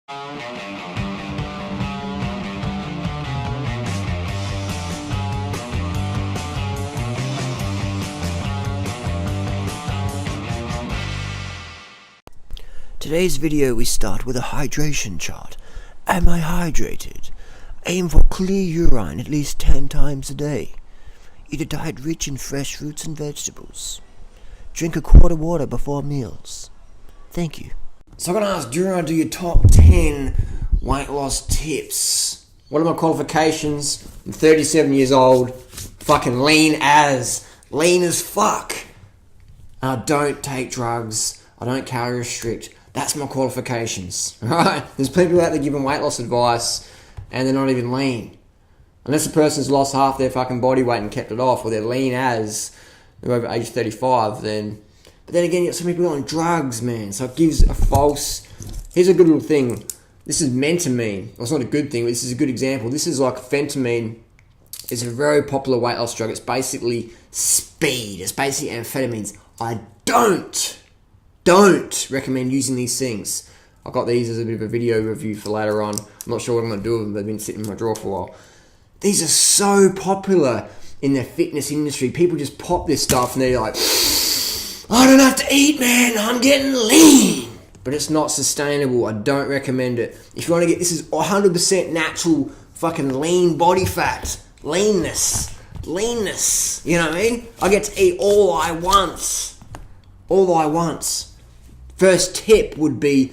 Today's video we start with a hydration chart. Am I hydrated? Aim for clear urine at least 10 times a day. Eat a diet rich in fresh fruits and vegetables. Drink a quart of water before meals. Thank you. So I'm going to ask, do you want to do your top 10 weight loss tips? What are my qualifications? I'm 37 years old. Fucking lean as fuck. I don't take drugs. I don't calorie restrict. That's my qualifications, right? There's people out there giving weight loss advice and they're not even lean. Unless the person's lost half their fucking body weight and kept it off, or they're lean as they're over age 35, then... But then again, you got so many people on drugs, man. So it gives a false... Here's a good little thing. This is mentamine. Well, it's not a good thing, but this is a good example. This is like phentamine. It's a very popular weight loss drug. It's basically speed. It's basically amphetamines. I don't recommend using these things. I got these as a bit of a video review for later on. I'm not sure what I'm going to do with them. They've been sitting in my drawer for a while. These are so popular in the fitness industry. People just pop this stuff and they're like, I don't have to eat, man. I'm getting lean. But it's not sustainable. I don't recommend it. If you want to get, this is 100% natural fucking lean body fat. Leanness. You know what I mean? I get to eat all I want. First tip would be,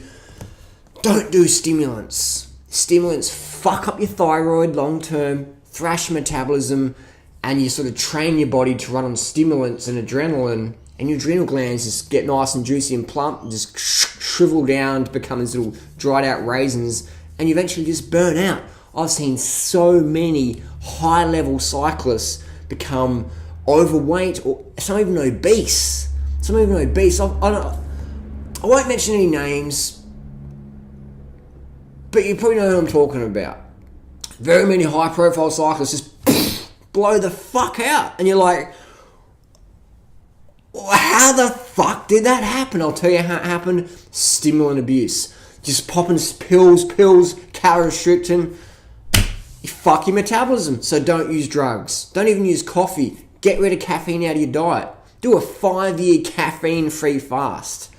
don't do stimulants. Stimulants fuck up your thyroid long term, thrash your metabolism, and you sort of train your body to run on stimulants and adrenaline, and your adrenal glands just get nice and juicy and plump, and just shrivel down to become these little dried out raisins, and you eventually just burn out. I've seen so many high level cyclists become overweight, or some even obese. I won't mention any names, but you probably know who I'm talking about. Very many high-profile cyclists just blow the fuck out, and you're like, how the fuck did that happen? I'll tell you how it happened. Stimulant abuse. Just popping pills, calorie restricting. You fuck your metabolism, so don't use drugs. Don't even use coffee. Get rid of caffeine out of your diet. Do a 5-year caffeine-free fast.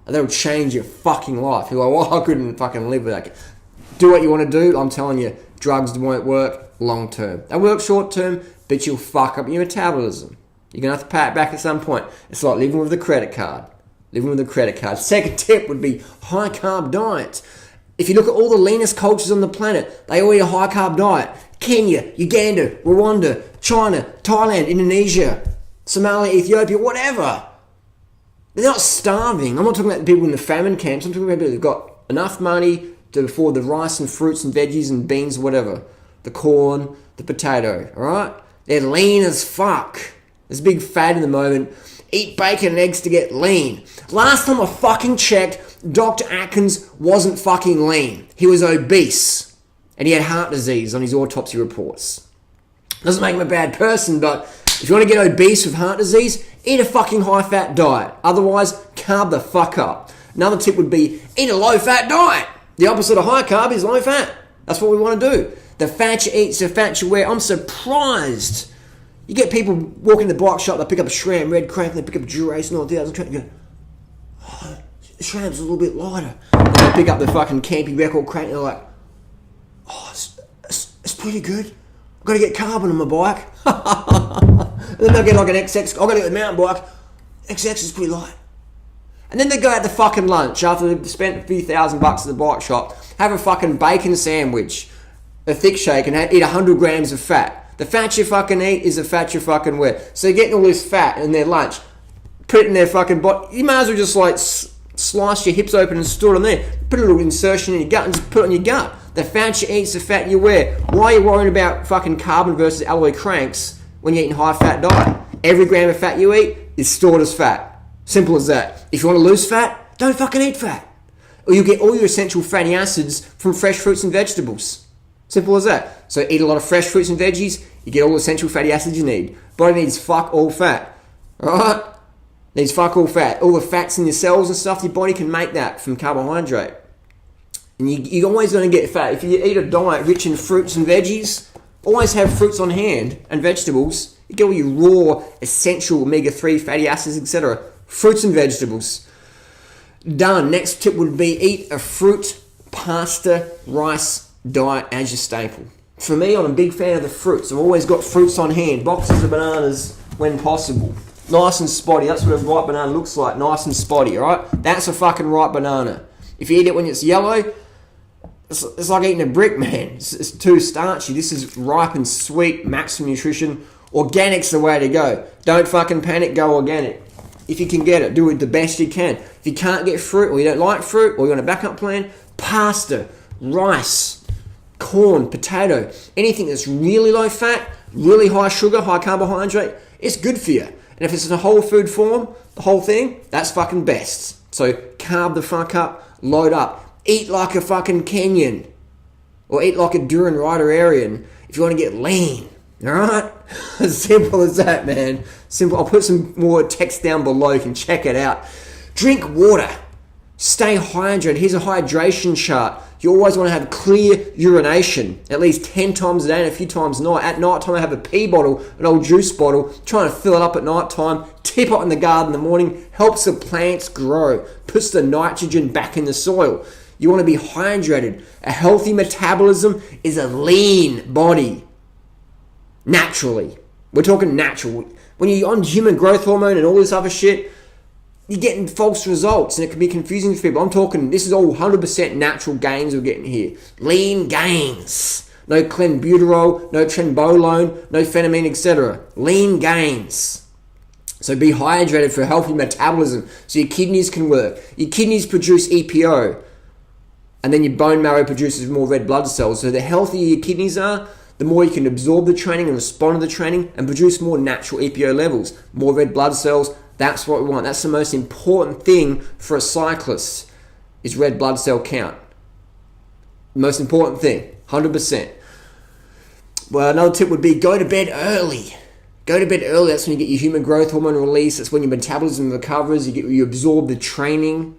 That'll change your fucking life. You're like, well, I couldn't fucking live with that. Do what you want to do. I'm telling you, drugs won't work long term. They work short term, but you'll fuck up your metabolism. You're going to have to pay it back at some point. It's like living with a credit card. Second tip would be high-carb diet. If you look at all the leanest cultures on the planet, they all eat a high-carb diet. Kenya, Uganda, Rwanda, China, Thailand, Indonesia, Somalia, Ethiopia, whatever. They're not starving. I'm not talking about the people in the famine camps. I'm talking about people who've got enough money to afford the rice and fruits and veggies and beans, whatever. The corn, the potato, alright? They're lean as fuck. There's a big fad in the moment. Eat bacon and eggs to get lean. Last time I fucking checked, Dr. Atkins wasn't fucking lean. He was obese. And he had heart disease on his autopsy reports. Doesn't make him a bad person, but if you want to get obese with heart disease, eat a fucking high-fat diet. Otherwise, carb the fuck up. Another tip would be, eat a low-fat diet. The opposite of high-carb is low-fat. That's what we want to do. The fat you eat is the fat you wear. I'm surprised. You get people walking to the bike shop, they pick up a SRAM Red Crank, they pick up a Dura-Ace 9000 Crank, and go, oh, the SRAM's a little bit lighter. And they pick up the fucking Campy Record Crank, and they're like, oh, it's pretty good. I've got to get carbon on my bike. And then they'll get like an XX. I've got to get a mountain bike. XX is pretty light. And then they go out to fucking lunch after they've spent a few $1,000 at the bike shop, have a fucking bacon sandwich, a thick shake, and eat 100 grams of fat. The fat you fucking eat is the fat you fucking wear. So you're getting all this fat in their lunch, put it in their fucking body. You might as well just like slice your hips open and store it on there. Put a little insertion in your gut and just put it on your gut. The fat you eat is the fat you wear. Why are you worrying about fucking carbon versus alloy cranks when you're eating high-fat diet? Every gram of fat you eat is stored as fat. Simple as that. If you want to lose fat, don't fucking eat fat. Or you'll get all your essential fatty acids from fresh fruits and vegetables. Simple as that. So eat a lot of fresh fruits and veggies, you get all the essential fatty acids you need. Body needs fuck all fat. Alright? Needs fuck all fat. All the fats in your cells and stuff, your body can make that from carbohydrate. And you're always going to get fat. If you eat a diet rich in fruits and veggies, always have fruits on hand and vegetables. You get all your raw, essential omega-3 fatty acids, etc. Fruits and vegetables. Done. Next tip would be eat a fruit, pasta, rice diet as your staple. For me, I'm a big fan of the fruits. I've always got fruits on hand. Boxes of bananas when possible. Nice and spotty. That's what a ripe banana looks like. Nice and spotty, alright? That's a fucking ripe banana. If you eat it when it's yellow, it's like eating a brick, man. It's too starchy. This is ripe and sweet, maximum nutrition. Organic's the way to go. Don't fucking panic, go organic. If you can get it, do it the best you can. If you can't get fruit, or you don't like fruit, or you're on a backup plan, pasta, rice, corn, potato, anything that's really low fat, really high sugar, high carbohydrate, it's good for you. And if it's in a whole food form, the whole thing, that's fucking best. So carb the fuck up, load up. Eat like a fucking Kenyan. Or eat like a Duran Rider Aryan if you want to get lean. Alright? As simple as that, man. Simple. I'll put some more text down below. You can check it out. Drink water. Stay hydrated. Here's a hydration chart. You always want to have clear urination. At least 10 times a day and a few times a night. At night time I have a pee bottle, an old juice bottle. Trying to fill it up at night time. Tip it in the garden in the morning. Helps the plants grow. Puts the nitrogen back in the soil. You want to be hydrated. A healthy metabolism is a lean body. Naturally. We're talking natural. When you're on human growth hormone and all this other shit, you're getting false results and it can be confusing for people. I'm talking, this is all 100% natural gains we're getting here. Lean gains. No clenbuterol, no trenbolone, no phenamine, etc. Lean gains. So be hydrated for a healthy metabolism so your kidneys can work. Your kidneys produce EPO. And then your bone marrow produces more red blood cells. So the healthier your kidneys are, the more you can absorb the training and respond to the training and produce more natural EPO levels. More red blood cells, that's what we want. That's the most important thing for a cyclist, is red blood cell count. Most important thing, 100%. Well, another tip would be go to bed early. Go to bed early, that's when you get your human growth hormone release. That's when your metabolism recovers, you absorb the training.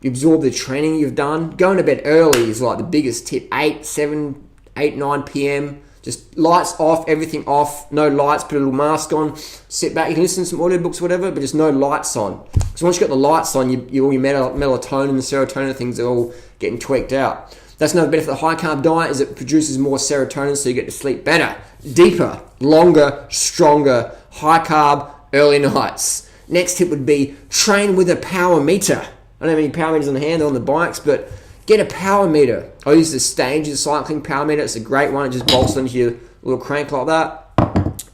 You absorb the training you've done. Going to bed early is like the biggest tip. 9 p.m. Just lights off, everything off. No lights, put a little mask on. Sit back. You can listen to some audiobooks, whatever, but just no lights on. Because once you've got the lights on, all your melatonin and the serotonin things are all getting tweaked out. That's another benefit of the high carb diet, is it produces more serotonin so you get to sleep better, deeper, longer, stronger, high carb, early nights. Next tip would be train with a power meter. I don't have any power meters on the hand, they're on the bikes, but get a power meter. I use the Stages cycling power meter. It's a great one. It just bolts onto your little crank like that.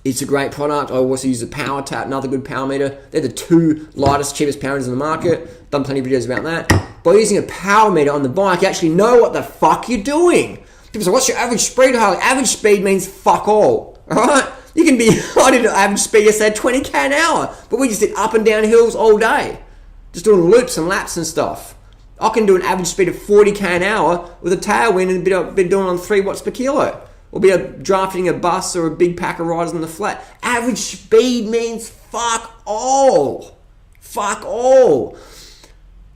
It's a great product. I also use the Power Tap, another good power meter. They're the two lightest, cheapest power meters in the market. Done plenty of videos about that. By using a power meter on the bike, you actually know what the fuck you're doing. People say, what's your average speed, Harley? Average speed means fuck all. Alright? You can be, I did an average speed yesterday, 20k an hour. But we just did up and down hills all day. Just doing loops and laps and stuff. I can do an average speed of 40k an hour with a tailwind and be doing on 3 watts per kilo. Or be drafting a bus or a big pack of riders on the flat. Average speed means fuck all. Fuck all.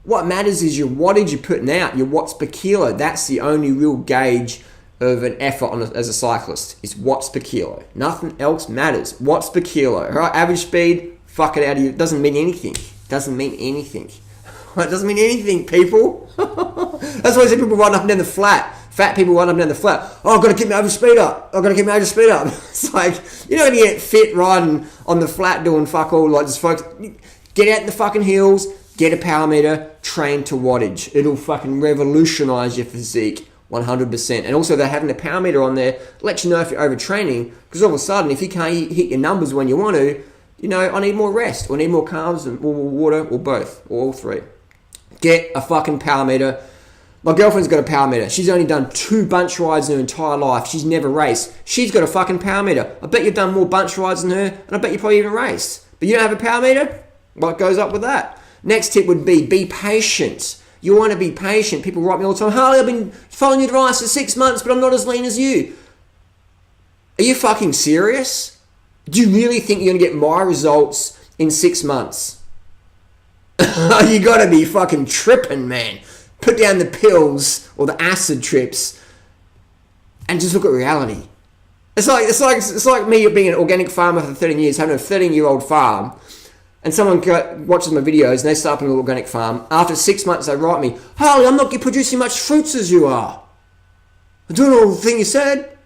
What matters is your wattage you're putting out, your watts per kilo. That's the only real gauge of an effort as a cyclist, is watts per kilo. Nothing else matters. Watts per kilo. Right? Average speed, fuck it out of you. It doesn't mean anything. Doesn't mean anything. It doesn't mean anything, people. That's why I say people riding up and down the flat. Fat people riding up and down the flat. Oh, I've got to keep my average speed up. I've got to keep my average speed up. It's like, you know when you get fit riding on the flat doing fuck all, like just focus. Get out in the fucking hills, get a power meter, train to wattage. It'll fucking revolutionize your physique 100%. And also they're having a power meter on there, let you know if you're overtraining, because all of a sudden if you can't hit your numbers when you want to, you know, I need more rest, or I need more carbs, and more water, or both, or all three. Get a fucking power meter. My girlfriend's got a power meter. She's only done 2 bunch rides in her entire life. She's never raced. She's got a fucking power meter. I bet you've done more bunch rides than her, and I bet you probably even raced. But you don't have a power meter? What goes up with that? Next tip would be patient. You want to be patient. People write me all the time, Harley, I've been following your advice for 6 months, but I'm not as lean as you. Are you fucking serious? Do you really think you're going to get my results in 6 months? You gotta be fucking tripping, man. Put down the pills or the acid trips and just look at reality. It's like me being an organic farmer for 13 years, having a 13-year-old farm, and someone watches my videos and they start up an organic farm. After 6 months, they write me, Harley, I'm not producing much fruits as you are. I'm doing all the thing you said.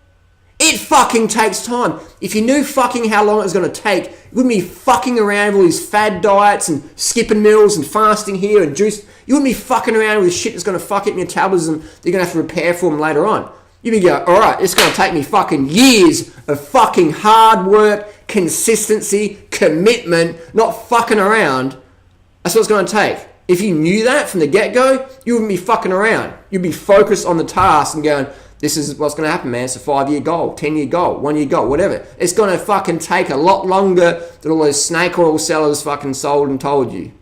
It fucking takes time. If you knew fucking how long it was going to take, you wouldn't be fucking around with all these fad diets and skipping meals and fasting here and juice. You wouldn't be fucking around with shit that's going to fuck up your metabolism that you're going to have to repair for them later on. You'd be going, alright, it's going to take me fucking years of fucking hard work, consistency, commitment, not fucking around. That's what it's going to take. If you knew that from the get-go, you wouldn't be fucking around. You'd be focused on the task and going, this is what's going to happen, man. It's a 5-year goal, 10-year goal, 1-year goal, whatever. It's going to fucking take a lot longer than all those snake oil sellers fucking sold and told you.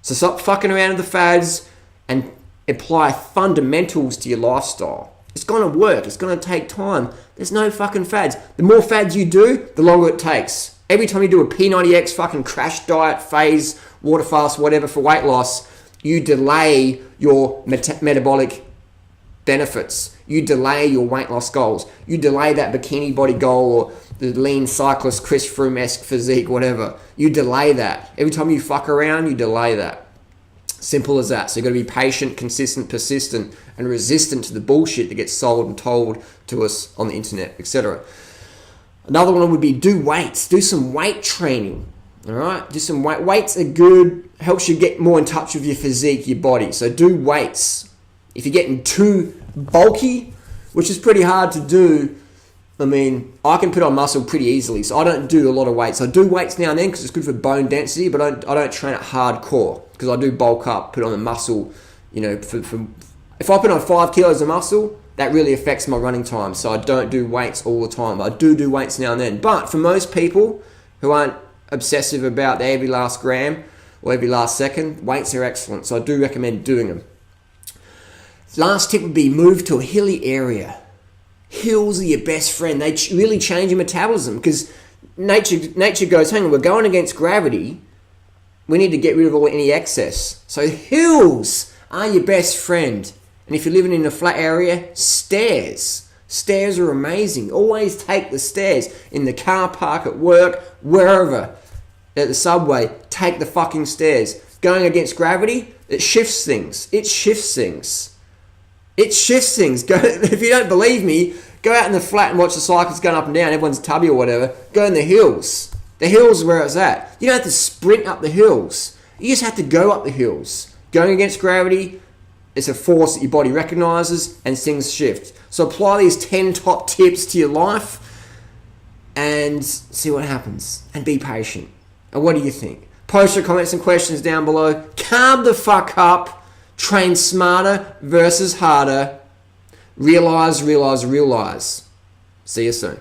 So stop fucking around with the fads and apply fundamentals to your lifestyle. It's going to work. It's going to take time. There's no fucking fads. The more fads you do, the longer it takes. Every time you do a P90X fucking crash diet, phase, water fast, whatever for weight loss, you delay your metabolic benefits. You delay your weight loss goals. You delay that bikini body goal or the lean cyclist Chris Froome-esque physique, whatever. You delay that. Every time you fuck around, you delay that. Simple as that. So you've got to be patient, consistent, persistent, and resistant to the bullshit that gets sold and told to us on the internet, etc. Another one would be do weights. Do some weight training. All right? Do some weight. Weights are good. Helps you get more in touch with your physique, your body. So do weights. If you're getting too bulky, which is pretty hard to do, I mean, I can put on muscle pretty easily, so I don't do a lot of weights. I do weights now and then because it's good for bone density, but I don't train it hardcore because I do bulk up, put on the muscle, you know, if I put on 5 kilos of muscle, that really affects my running time, so I don't do weights all the time. I do weights now and then, but for most people who aren't obsessive about their every last gram or every last second, weights are excellent, so I do recommend doing them. Last tip would be move to a hilly area. Hills are your best friend. They really change your metabolism because nature goes, hang on, we're going against gravity. We need to get rid of any excess. So hills are your best friend. And if you're living in a flat area, stairs. Stairs are amazing. Always take the stairs. In the car park, at work, wherever. At the subway, take the fucking stairs. Going against gravity, it shifts things. It shifts things. If you don't believe me, go out in the flat and watch the cyclists going up and down. Everyone's tubby or whatever. Go in the hills. The hills are where it's at. You don't have to sprint up the hills. You just have to go up the hills. Going against gravity, it's a force that your body recognizes and things shift. So apply these 10 top tips to your life and see what happens. And be patient. And what do you think? Post your comments and questions down below. Calm the fuck up. Train smarter versus harder. Realize. See you soon.